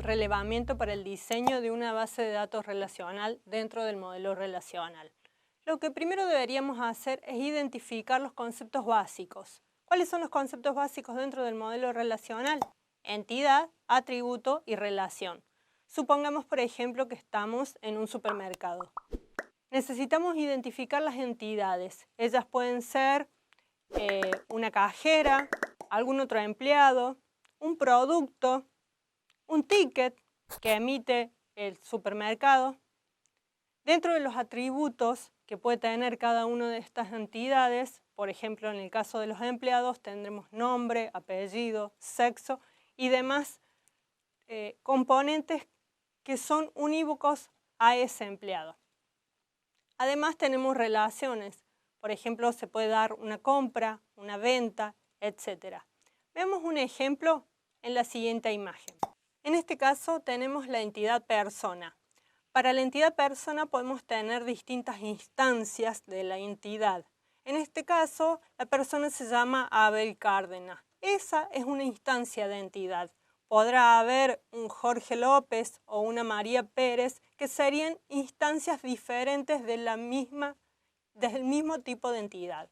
relevamiento para el diseño de una base de datos relacional dentro del modelo relacional. Lo que primero deberíamos hacer es identificar los conceptos básicos. ¿Cuáles son los conceptos básicos dentro del modelo relacional? Entidad, atributo y relación. Supongamos, por ejemplo, que estamos en un supermercado. Necesitamos identificar las entidades. Ellas pueden ser una cajera, algún otro empleado, un producto, un ticket que emite el supermercado. Dentro de los atributos que puede tener cada una de estas entidades, por ejemplo, en el caso de los empleados, tendremos nombre, apellido, sexo y demás componentes que son unívocos a ese empleado. Además tenemos relaciones. Por ejemplo, se puede dar una compra, una venta, etc. Vemos un ejemplo en la siguiente imagen. En este caso tenemos la entidad persona. Para la entidad persona podemos tener distintas instancias de la entidad. En este caso, la persona se llama Abel Cárdenas. Esa es una instancia de entidad. Podrá haber un Jorge López o una María Pérez que serían instancias diferentes del mismo tipo de entidad.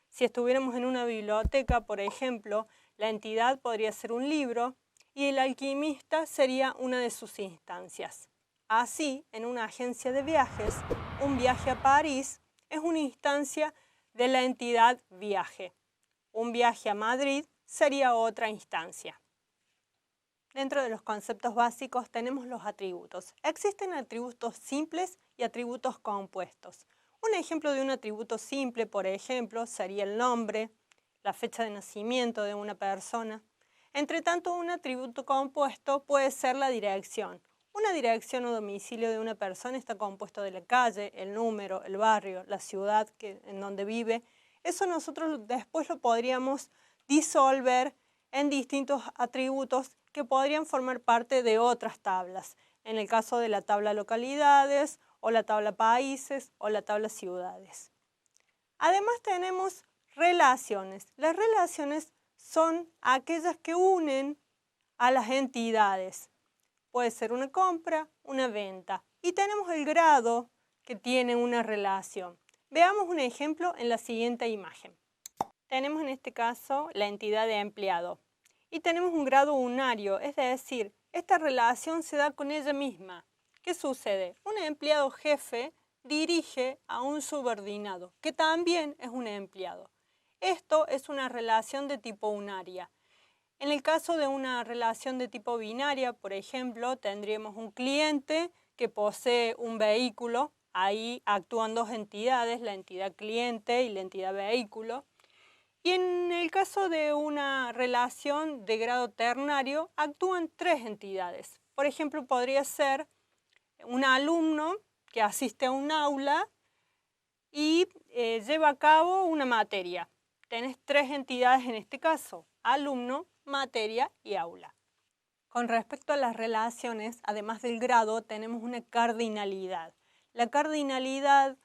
Si estuviéramos en una biblioteca, por ejemplo, la entidad podría ser un libro y el alquimista sería una de sus instancias. Así, en una agencia de viajes, un viaje a París es una instancia de la entidad viaje. Un viaje a Madrid sería otra instancia. Dentro de los conceptos básicos tenemos los atributos. Existen atributos simples y atributos compuestos. Un ejemplo de un atributo simple, por ejemplo, sería el nombre, la fecha de nacimiento de una persona. Entre tanto, un atributo compuesto puede ser la dirección. Una dirección o domicilio de una persona está compuesto de la calle, el número, el barrio, la ciudad en donde vive. Eso nosotros después lo podríamos disolver en distintos atributos que podrían formar parte de otras tablas. En el caso de la tabla localidades, o la tabla países, o la tabla ciudades. Además tenemos relaciones. Las relaciones son aquellas que unen a las entidades. Puede ser una compra, una venta. Y tenemos el grado que tiene una relación. Veamos un ejemplo en la siguiente imagen. Tenemos en este caso la entidad de empleado. Y tenemos un grado unario, es decir, esta relación se da con ella misma. ¿Qué sucede? Un empleado jefe dirige a un subordinado, que también es un empleado. Esto es una relación de tipo unaria. En el caso de una relación de tipo binaria, por ejemplo, tendríamos un cliente que posee un vehículo. Ahí actúan dos entidades, la entidad cliente y la entidad vehículo. Y en el caso de una relación de grado ternario, actúan tres entidades. Por ejemplo, podría ser un alumno que asiste a un aula y lleva a cabo una materia. Tenés tres entidades en este caso: alumno, materia y aula. Con respecto a las relaciones, además del grado, tenemos una cardinalidad. La cardinalidad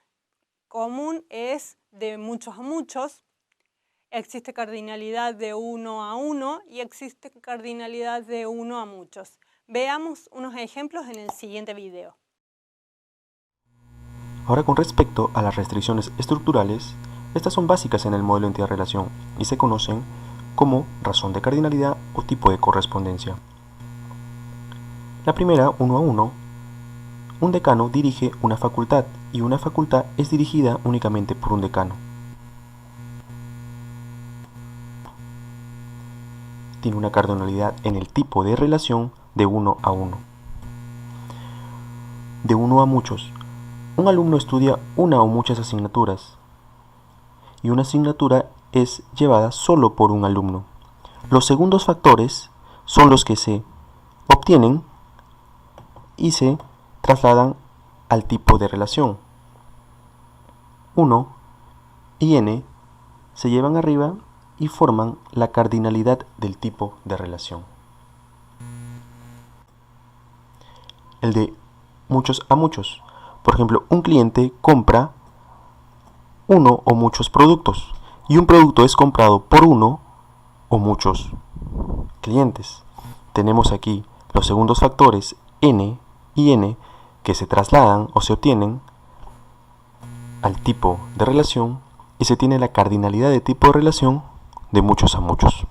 común es de muchos a muchos. Existe cardinalidad de 1 a 1 y existe cardinalidad de 1 a muchos. Veamos unos ejemplos en el siguiente video. Ahora, con respecto a las restricciones estructurales, estas son básicas en el modelo entidad-relación y se conocen como razón de cardinalidad o tipo de correspondencia. La primera, 1 a 1, un decano dirige una facultad y una facultad es dirigida únicamente por un decano. Tiene una cardinalidad en el tipo de relación de 1 a 1. De 1 a muchos. Un alumno estudia una o muchas asignaturas y una asignatura es llevada solo por un alumno. Los segundos factores son los que se obtienen y se trasladan al tipo de relación. 1 y n se llevan arriba y forman la cardinalidad del tipo de relación. El de muchos a muchos. Por ejemplo, un cliente compra uno o muchos productos y un producto es comprado por uno o muchos clientes. Tenemos aquí los segundos factores n y n que se trasladan o se obtienen al tipo de relación y se tiene la cardinalidad de tipo de relación de muchos a muchos.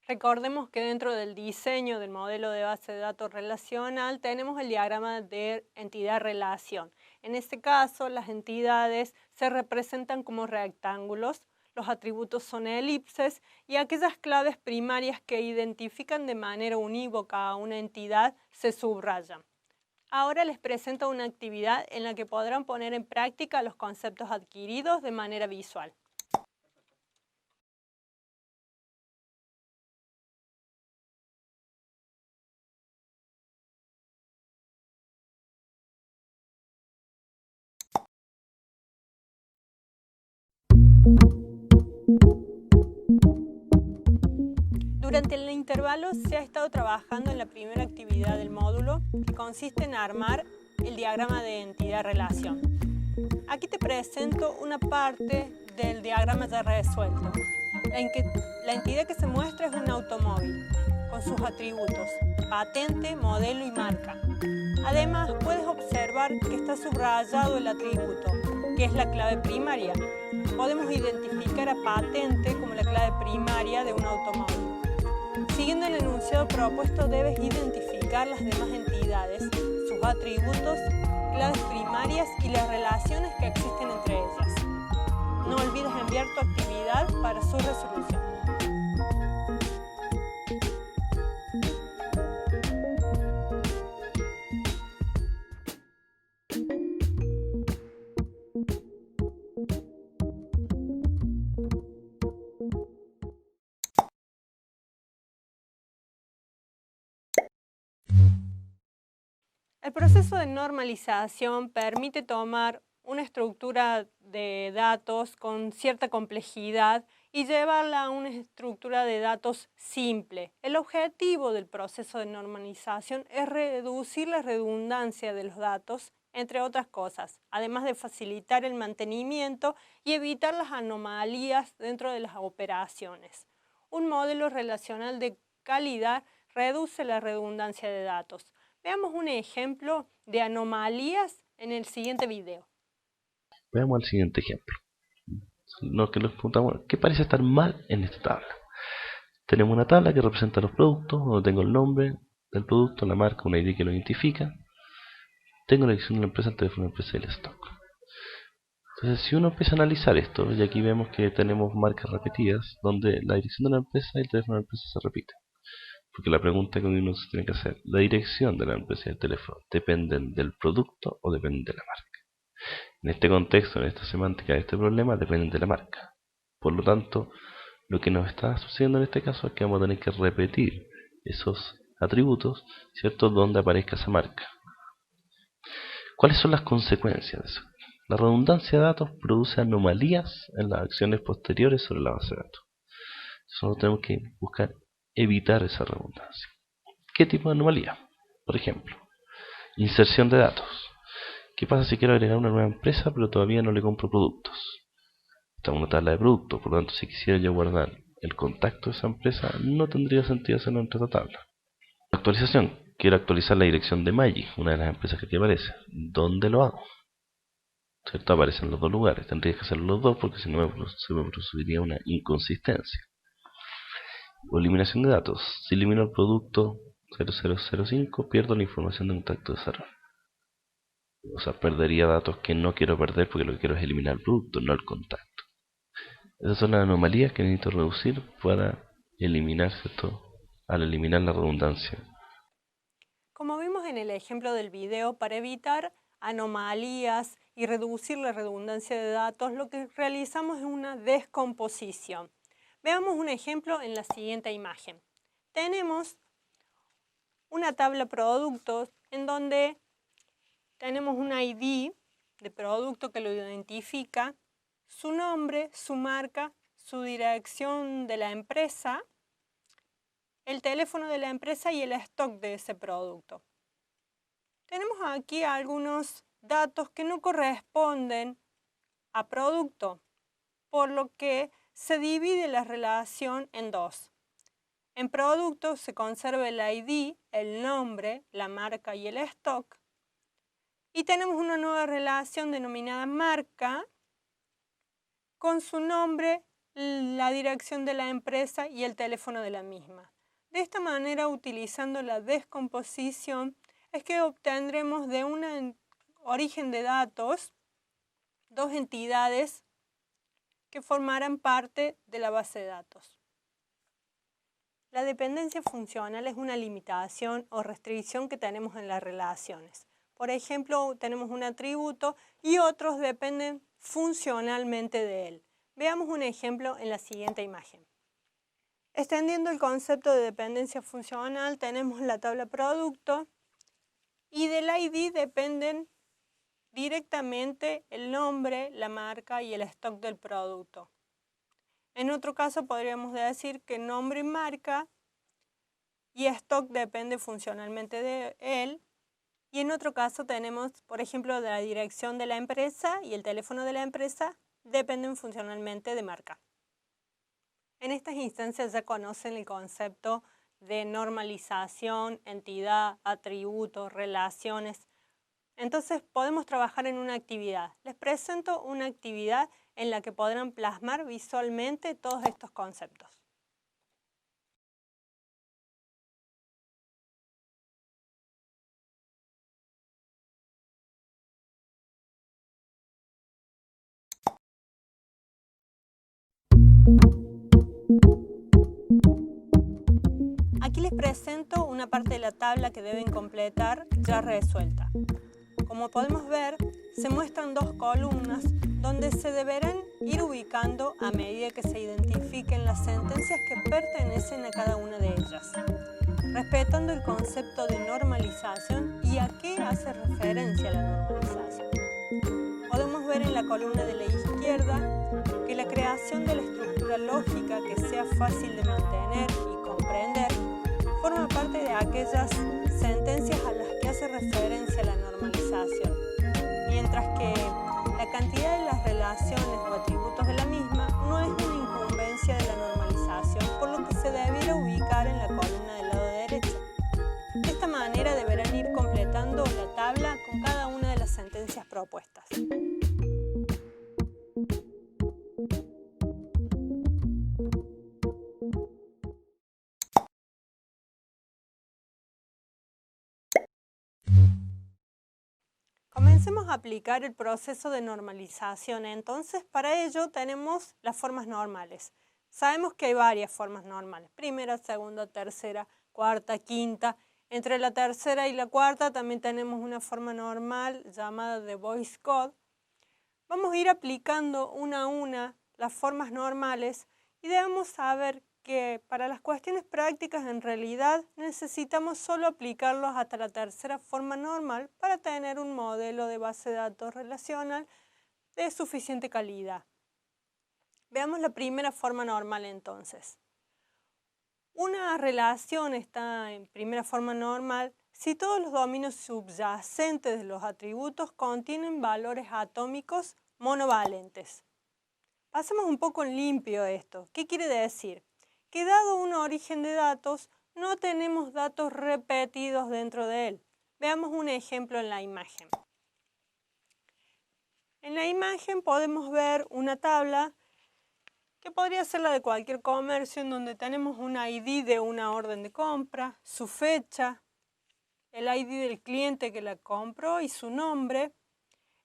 Recordemos que dentro del diseño del modelo de base de datos relacional tenemos el diagrama de entidad-relación. En este caso, las entidades se representan como rectángulos, los atributos son elipses y aquellas claves primarias que identifican de manera unívoca a una entidad se subrayan. Ahora les presento una actividad en la que podrán poner en práctica los conceptos adquiridos de manera visual. Durante el intervalo se ha estado trabajando en la primera actividad del módulo, que consiste en armar el diagrama de entidad-relación. Aquí te presento una parte del diagrama ya resuelto. La entidad que se muestra es un automóvil, con sus atributos, patente, modelo y marca. Además, puedes observar que está subrayado el atributo, que es la clave primaria. Podemos identificar a patente como la clave primaria de un automóvil. Siguiendo el enunciado propuesto, debes identificar las demás entidades, sus atributos, claves primarias y las relaciones que existen entre ellas. No olvides enviar tu actividad para su resolución. El proceso de normalización permite tomar una estructura de datos con cierta complejidad y llevarla a una estructura de datos simple. El objetivo del proceso de normalización es reducir la redundancia de los datos, entre otras cosas, además de facilitar el mantenimiento y evitar las anomalías dentro de las operaciones. Un modelo relacional de calidad reduce la redundancia de datos. Veamos un ejemplo de anomalías en el siguiente video. Veamos el siguiente ejemplo. Lo que nos preguntamos, ¿qué parece estar mal en esta tabla? Tenemos una tabla que representa los productos, donde tengo el nombre del producto, la marca, una ID que lo identifica. Tengo la dirección de la empresa, el teléfono de la empresa y el stock. Entonces, si uno empieza a analizar esto, y aquí vemos que tenemos marcas repetidas, donde la dirección de la empresa y el teléfono de la empresa se repiten. Porque la pregunta que uno se tiene que hacer, ¿la dirección de la empresa y el teléfono dependen del producto o dependen de la marca? En este contexto, en esta semántica de este problema, dependen de la marca. Por lo tanto, lo que nos está sucediendo en este caso es que vamos a tener que repetir esos atributos, ¿cierto?, donde aparezca esa marca. ¿Cuáles son las consecuencias de eso? La redundancia de datos produce anomalías en las acciones posteriores sobre la base de datos. Solo tenemos que buscar evitar esa redundancia. ¿Qué tipo de anomalía? Por ejemplo, inserción de datos. ¿Qué pasa si quiero agregar una nueva empresa pero todavía no le compro productos? Está en una tabla de productos, por lo tanto si quisiera yo guardar el contacto de esa empresa no tendría sentido hacerlo entre esta tabla. Actualización. Quiero actualizar la dirección de Maggi, una de las empresas que aquí aparece. ¿Dónde lo hago? ¿Cierto? Aparecen en los dos lugares. Tendría que hacerlo los dos porque si no se me produciría una inconsistencia. O eliminación de datos. Si elimino el producto 0005, pierdo la información de contacto de server. O sea, perdería datos que no quiero perder porque lo que quiero es eliminar el producto, no el contacto. Esas son las anomalías que necesito reducir para eliminarse esto, al eliminar la redundancia. Como vimos en el ejemplo del video, para evitar anomalías y reducir la redundancia de datos, lo que realizamos es una descomposición. Veamos un ejemplo en la siguiente imagen. Tenemos una tabla productos en donde tenemos un ID de producto que lo identifica, su nombre, su marca, su dirección de la empresa, el teléfono de la empresa y el stock de ese producto. Tenemos aquí algunos datos que no corresponden a producto, por lo que se divide la relación en dos. En producto se conserva el ID, el nombre, la marca y el stock. Y tenemos una nueva relación denominada marca con su nombre, la dirección de la empresa y el teléfono de la misma. De esta manera, utilizando la descomposición, es que obtendremos de un origen de datos dos entidades que formarán parte de la base de datos. La dependencia funcional es una limitación o restricción que tenemos en las relaciones. Por ejemplo, tenemos un atributo y otros dependen funcionalmente de él. Veamos un ejemplo en la siguiente imagen. Extendiendo el concepto de dependencia funcional, tenemos la tabla producto y del ID dependen directamente el nombre, la marca y el stock del producto. En otro caso podríamos decir que nombre y marca y stock depende funcionalmente de él. Y en otro caso tenemos, por ejemplo, de la dirección de la empresa y el teléfono de la empresa dependen funcionalmente de marca. En estas instancias ya conocen el concepto de normalización, entidad, atributos, relaciones. Entonces podemos trabajar en una actividad. Les presento una actividad en la que podrán plasmar visualmente todos estos conceptos. Aquí les presento una parte de la tabla que deben completar ya resuelta. Como podemos ver, se muestran dos columnas donde se deberán ir ubicando a medida que se identifiquen las sentencias que pertenecen a cada una de ellas, respetando el concepto de normalización y a qué hace referencia la normalización. Podemos ver en la columna de la izquierda que la creación de la estructura lógica que sea fácil de mantener y comprender forma parte de aquellas sentencias a las que hace referencia la normalización, mientras que la cantidad de las relaciones o atributos de la misma no es una incumbencia de la normalización, por lo que se debiera ubicar en la columna del lado derecho. De esta manera deberán ir completando la tabla con cada una de las sentencias propuestas. Comencemos a aplicar el proceso de normalización. Entonces, para ello tenemos las formas normales. Sabemos que hay varias formas normales. Primera, segunda, tercera, cuarta, quinta. Entre la tercera y la cuarta también tenemos una forma normal llamada de voice code. Vamos a ir aplicando una a una las formas normales y debemos saber que para las cuestiones prácticas en realidad necesitamos solo aplicarlos hasta la tercera forma normal para tener un modelo de base de datos relacional de suficiente calidad. Veamos la primera forma normal entonces. Una relación está en primera forma normal si todos los dominios subyacentes de los atributos contienen valores atómicos monovalentes. Pasemos un poco en limpio esto. ¿Qué quiere decir? Que dado un origen de datos, no tenemos datos repetidos dentro de él. Veamos un ejemplo en la imagen. En la imagen podemos ver una tabla que podría ser la de cualquier comercio, en donde tenemos un ID de una orden de compra, su fecha, el ID del cliente que la compró y su nombre,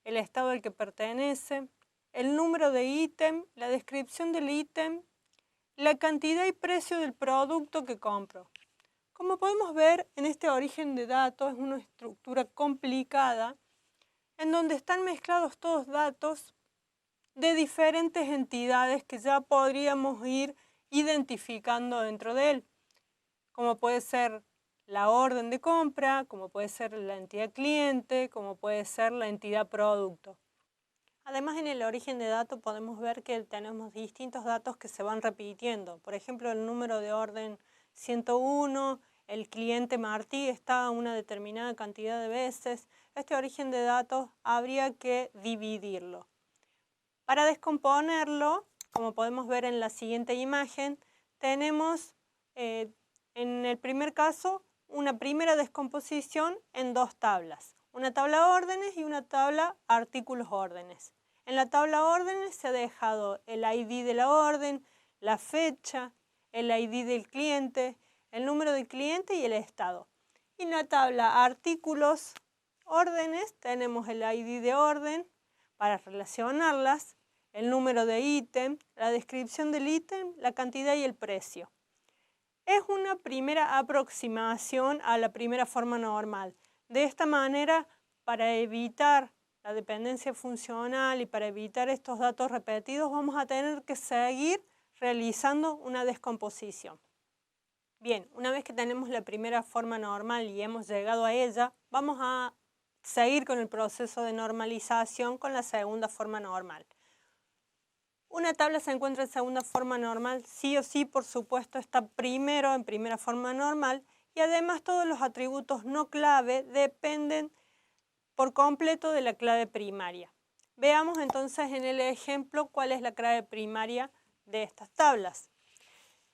el estado al que pertenece, el número de ítem, la descripción del ítem, la cantidad y precio del producto que compro. Como podemos ver, en este origen de datos es una estructura complicada en donde están mezclados todos datos de diferentes entidades que ya podríamos ir identificando dentro de él, como puede ser la orden de compra, como puede ser la entidad cliente, como puede ser la entidad producto. Además, en el origen de datos podemos ver que tenemos distintos datos que se van repitiendo. Por ejemplo, el número de orden 101, el cliente Martí está una determinada cantidad de veces. Este origen de datos habría que dividirlo. Para descomponerlo, como podemos ver en la siguiente imagen, tenemos En el primer caso, una primera descomposición en dos tablas. Una tabla órdenes y una tabla artículos órdenes. En la tabla órdenes se ha dejado el ID de la orden, la fecha, el ID del cliente, el número del cliente y el estado. Y en la tabla artículos órdenes tenemos el ID de orden para relacionarlas, el número de ítem, la descripción del ítem, la cantidad y el precio. Es una primera aproximación a la primera forma normal. De esta manera, para evitar la dependencia funcional y para evitar estos datos repetidos, vamos a tener que seguir realizando una descomposición. Bien, una vez que tenemos la primera forma normal y hemos llegado a ella, vamos a seguir con el proceso de normalización con la segunda forma normal. Una tabla se encuentra en segunda forma normal, sí o sí, por supuesto, está primero en primera forma normal y además todos los atributos no clave dependen por completo de la clave primaria. Veamos entonces en el ejemplo cuál es la clave primaria de estas tablas.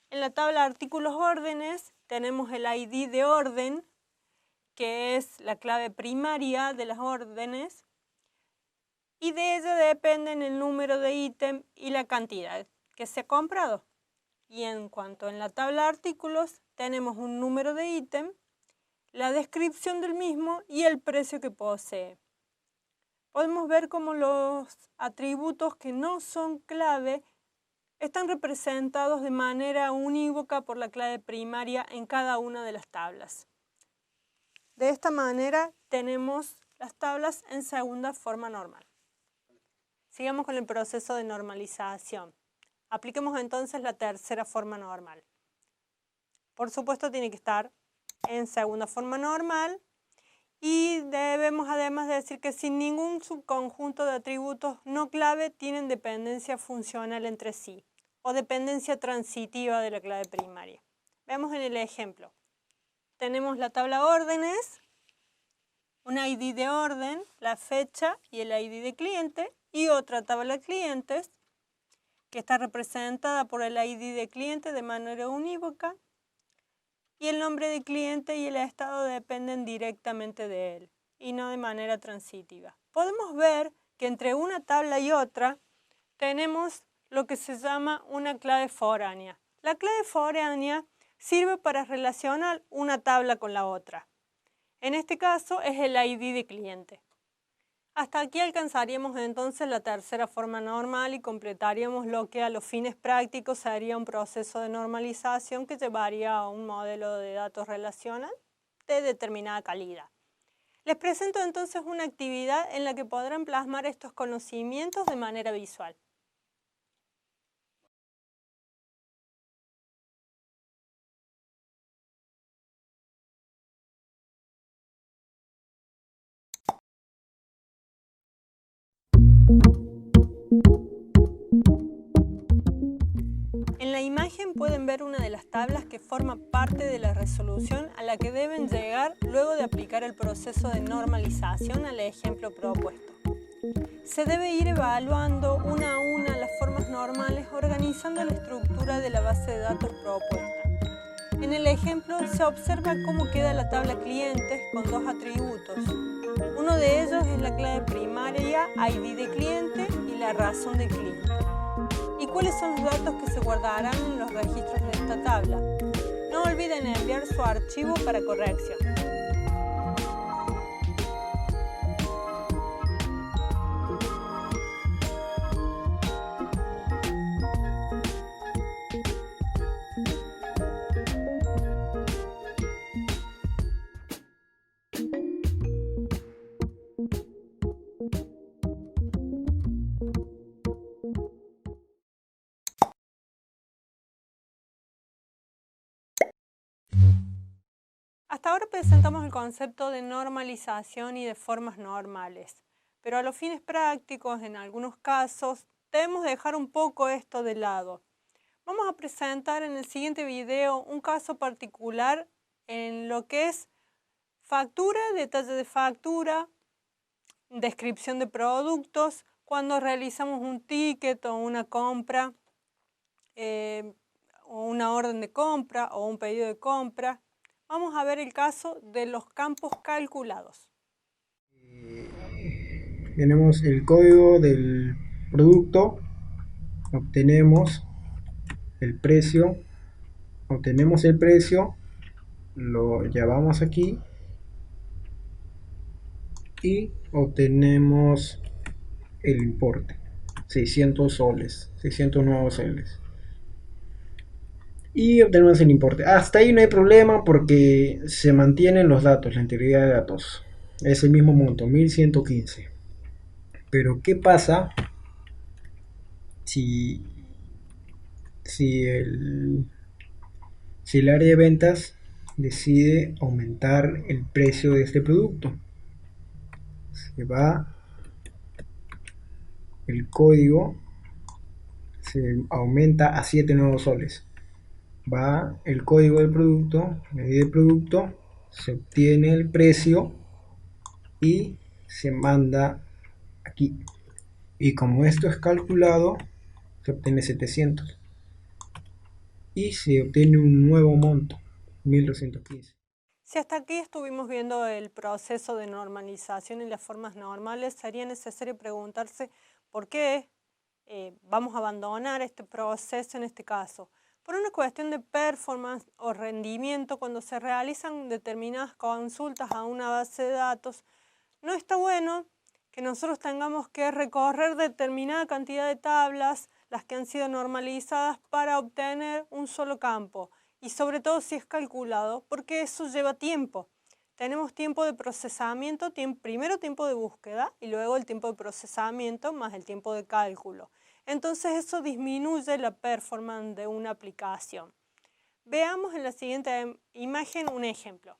En la tabla artículos órdenes tenemos el ID de orden, que es la clave primaria de las órdenes, y de ella dependen el número de ítem y la cantidad que se ha comprado. Y en cuanto en la tabla artículos tenemos un número de ítem, la descripción del mismo y el precio que posee. Podemos ver cómo los atributos que no son clave están representados de manera unívoca por la clave primaria en cada una de las tablas. De esta manera tenemos las tablas en segunda forma normal. Sigamos con el proceso de normalización. Apliquemos entonces la tercera forma normal. Por supuesto tiene que estar en segunda forma normal y debemos además decir que sin ningún subconjunto de atributos no clave tienen dependencia funcional entre sí o dependencia transitiva de la clave primaria. Veamos en el ejemplo. Tenemos la tabla órdenes, un ID de orden, la fecha y el ID de cliente y otra tabla clientes que está representada por el ID de cliente de manera unívoca y el nombre de cliente y el estado dependen directamente de él y no de manera transitiva. Podemos ver que entre una tabla y otra tenemos lo que se llama una clave foránea. La clave foránea sirve para relacionar una tabla con la otra. En este caso es el ID de cliente. Hasta aquí alcanzaríamos entonces la tercera forma normal y completaríamos lo que a los fines prácticos sería un proceso de normalización que llevaría a un modelo de datos relacional de determinada calidad. Les presento entonces una actividad en la que podrán plasmar estos conocimientos de manera visual. En la imagen pueden ver una de las tablas que forma parte de la resolución a la que deben llegar luego de aplicar el proceso de normalización al ejemplo propuesto. Se debe ir evaluando una a una las formas normales organizando la estructura de la base de datos propuesta. En el ejemplo se observa cómo queda la tabla clientes con dos atributos. Uno de ellos es la clave primaria ID de cliente y la razón de cliente. ¿Y cuáles son los datos que se guardarán en los registros de esta tabla? No olviden enviar su archivo para corrección. Hasta ahora presentamos el concepto de normalización y de formas normales, pero a los fines prácticos, en algunos casos, debemos dejar un poco esto de lado. Vamos a presentar en el siguiente video un caso particular en lo que es factura, detalle de factura, descripción de productos, cuando realizamos un ticket o una compra, o una orden de compra o un pedido de compra. Vamos a ver el caso de los campos calculados. Tenemos el código del producto, obtenemos el precio, lo llevamos aquí y obtenemos el importe, 600 soles, 600 nuevos soles. Y obtenemos el importe. Hasta ahí no hay problema porque se mantienen los datos, la integridad de datos. Es el mismo monto, 1115. Pero ¿qué pasa si el área de ventas decide aumentar el precio de este producto? Se va el código, se aumenta a 7 nuevos soles. Va el código del producto, medida de producto, se obtiene el precio y se manda aquí. Y como esto es calculado, se obtiene 700 y se obtiene un nuevo monto, 1215. Si hasta aquí estuvimos viendo el proceso de normalización y las formas normales, sería necesario preguntarse por qué vamos a abandonar este proceso en este caso. Por una cuestión de performance o rendimiento, cuando se realizan determinadas consultas a una base de datos, no está bueno que nosotros tengamos que recorrer determinada cantidad de tablas, las que han sido normalizadas, para obtener un solo campo. Y sobre todo si es calculado, porque eso lleva tiempo. Tenemos tiempo de procesamiento, primero tiempo de búsqueda y luego el tiempo de procesamiento más el tiempo de cálculo. Entonces eso disminuye la performance de una aplicación. Veamos en la siguiente imagen un ejemplo.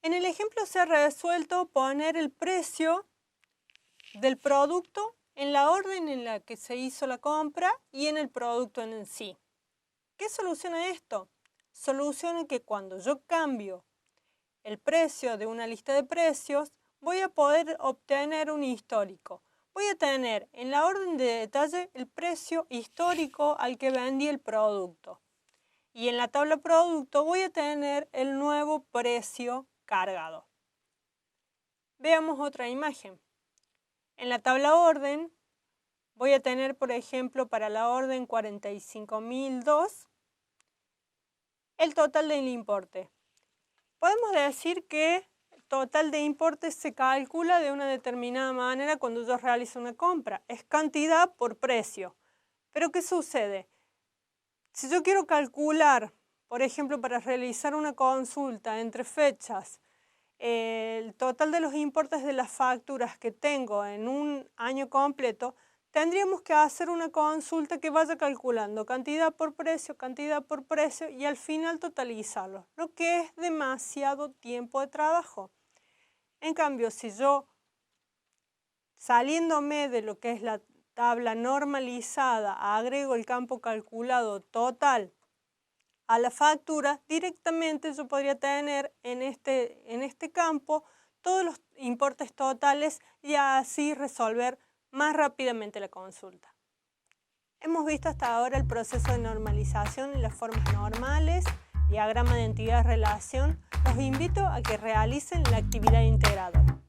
En el ejemplo se ha resuelto poner el precio del producto en la orden en la que se hizo la compra y en el producto en sí. ¿Qué soluciona esto? Soluciona que cuando yo cambio el precio de una lista de precios, voy a poder obtener un histórico. Voy a tener en la orden de detalle el precio histórico al que vendí el producto. Y en la tabla producto voy a tener el nuevo precio cargado. Veamos otra imagen. En la tabla orden voy a tener, por ejemplo, para la orden 45.002, el total del importe. Podemos decir que el total de importe se calcula de una determinada manera cuando yo realizo una compra. Es cantidad por precio. Pero ¿qué sucede? Si yo quiero calcular, por ejemplo, para realizar una consulta entre fechas, el total de los importes de las facturas que tengo en un año completo, tendríamos que hacer una consulta que vaya calculando cantidad por precio y al final totalizarlo, lo que es demasiado tiempo de trabajo. En cambio, si yo, saliéndome de lo que es la tabla normalizada, agrego el campo calculado total a la factura, directamente yo podría tener en este campo todos los importes totales y así resolver más rápidamente la consulta. Hemos visto hasta ahora el proceso de normalización y las formas normales, diagrama de entidad-relación. Los invito a que realicen la actividad integradora.